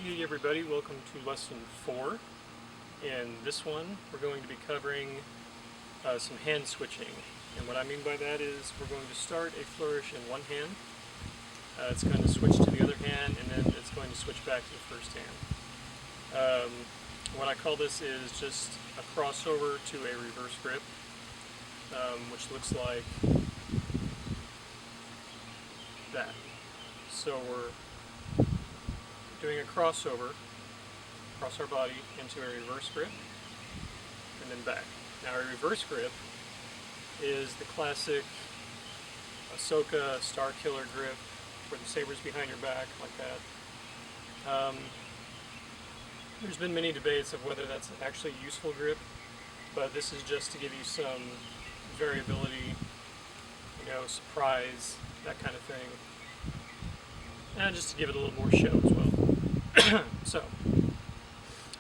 Hey everybody, welcome to lesson 4. In this one we're going to be covering some hand switching, and what I mean by that is we're going to start a flourish in one hand, it's going to switch to the other hand, and then it's going to switch back to the first hand. What I call this is just a crossover to a reverse grip, which looks like that. So we're doing a crossover across our body into a reverse grip and then back. Now a reverse grip is the classic Ahsoka Star Killer grip where the saber's behind your back like that. There's been many debates of whether that's actually a useful grip, but this is just to give you some variability, surprise, that kind of thing, and just to give it a little more show as well. So,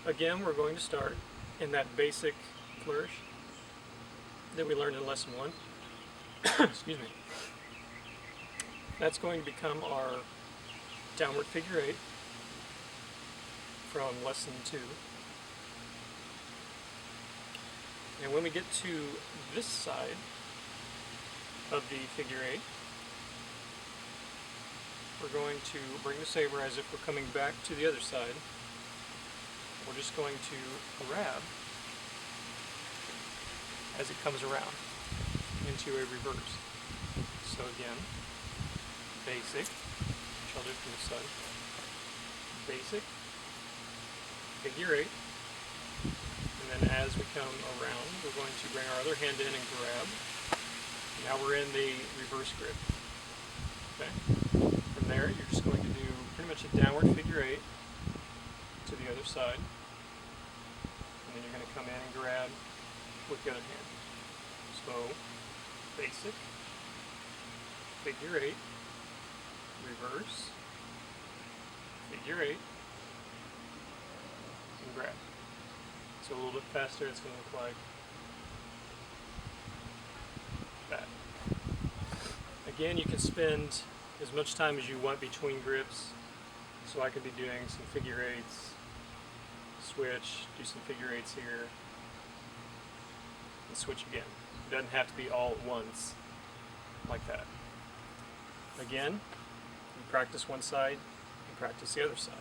again, we're going to start in that basic flourish that we learned in lesson 1. Excuse me. That's going to become our downward figure 8 from lesson 2. And when we get to this side of the figure 8, we're going to bring the saber as if we're coming back to the other side. We're just going to grab as it comes around into a reverse. So again, basic, which I'll do from the side. Basic, figure 8, and then as we come around, we're going to bring our other hand in and grab. Now we're in the reverse grip. Okay. From there, you're just going to do pretty much a downward figure 8 to the other side, and then you're going to come in and grab with the other hand. So, basic, figure 8, reverse, figure 8, and grab. So a little bit faster, it's going to look like that. Again, you can spend as much time as you want between grips. So I could be doing some figure 8s, switch, do some figure 8s here, and switch again. It doesn't have to be all at once, like that. Again, you practice one side, you practice the other side.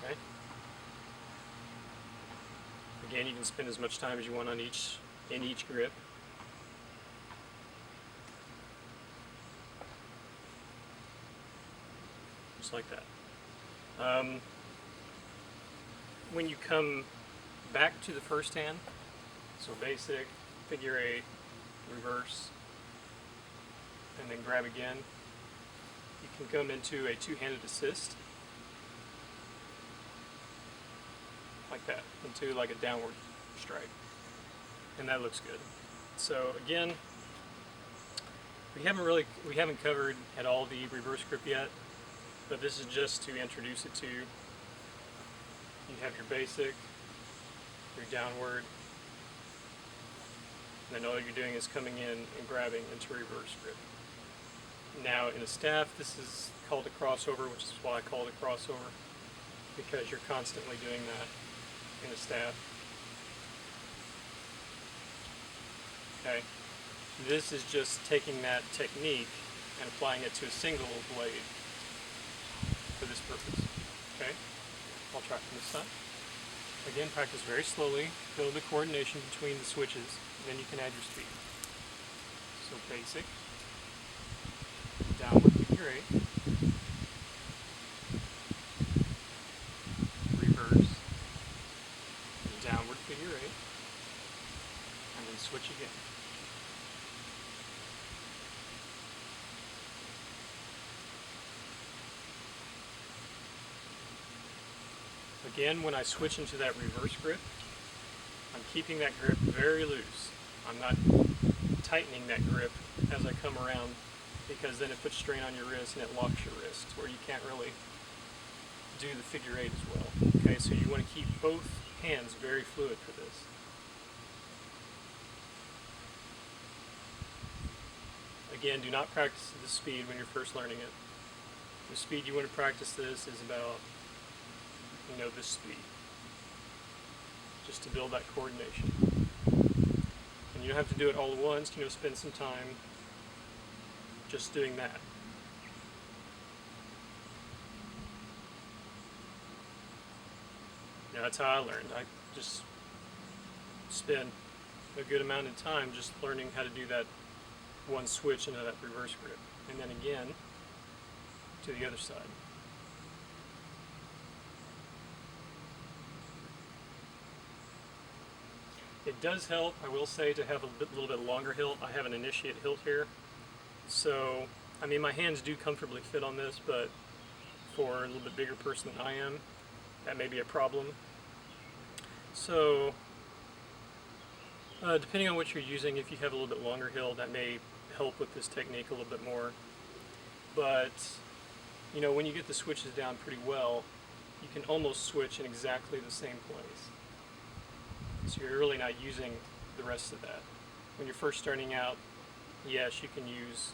Okay? Again, you can spend as much time as you want on in each grip. Just like that. When you come back to the first hand, so basic, figure 8, reverse, and then grab again, you can come into a two-handed assist, like that, into like a downward strike, and that looks good. So again, we haven't covered at all the reverse grip yet, but this is just to introduce it to you. You have your basic, your downward, and then all you're doing is coming in and grabbing into reverse grip. Now in a staff, this is called a crossover, which is why I call it a crossover, because you're constantly doing that in a staff. Okay, this is just taking that technique and applying it to a single blade for this purpose. Okay, I'll try from this side. Again, practice very slowly, build the coordination between the switches, and then you can add your speed. So basic, downward figure 8, reverse, downward figure 8, and then switch again. Again, when I switch into that reverse grip, I'm keeping that grip very loose. I'm not tightening that grip as I come around, because then it puts strain on your wrist and it locks your wrist where you can't really do the figure 8 as well. Okay, so you want to keep both hands very fluid for this. Again, do not practice at this speed when you're first learning it. The speed you want to practice this is about, this speed. Just to build that coordination. And you don't have to do it all at once, spend some time just doing that. That's how I learned. I just spent a good amount of time just learning how to do that one switch into that reverse grip. And then again, to the other side. It does help, I will say, to have a little bit longer hilt. I have an initiate hilt here. So, my hands do comfortably fit on this, but for a little bit bigger person than I am, that may be a problem. So, depending on what you're using, if you have a little bit longer hilt, that may help with this technique a little bit more. But, when you get the switches down pretty well, you can almost switch in exactly the same place. So you're really not using the rest of that. When you're first starting out, yes, you can use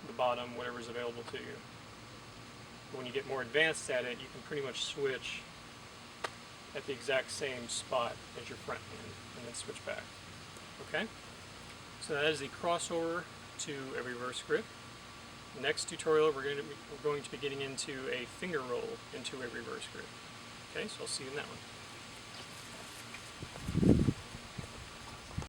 the bottom, whatever's available to you. But when you get more advanced at it, you can pretty much switch at the exact same spot as your front hand, and then switch back. Okay? So that is the crossover to a reverse grip. Next tutorial, we're going to be getting into a finger roll into a reverse grip. Okay, so I'll see you in that one.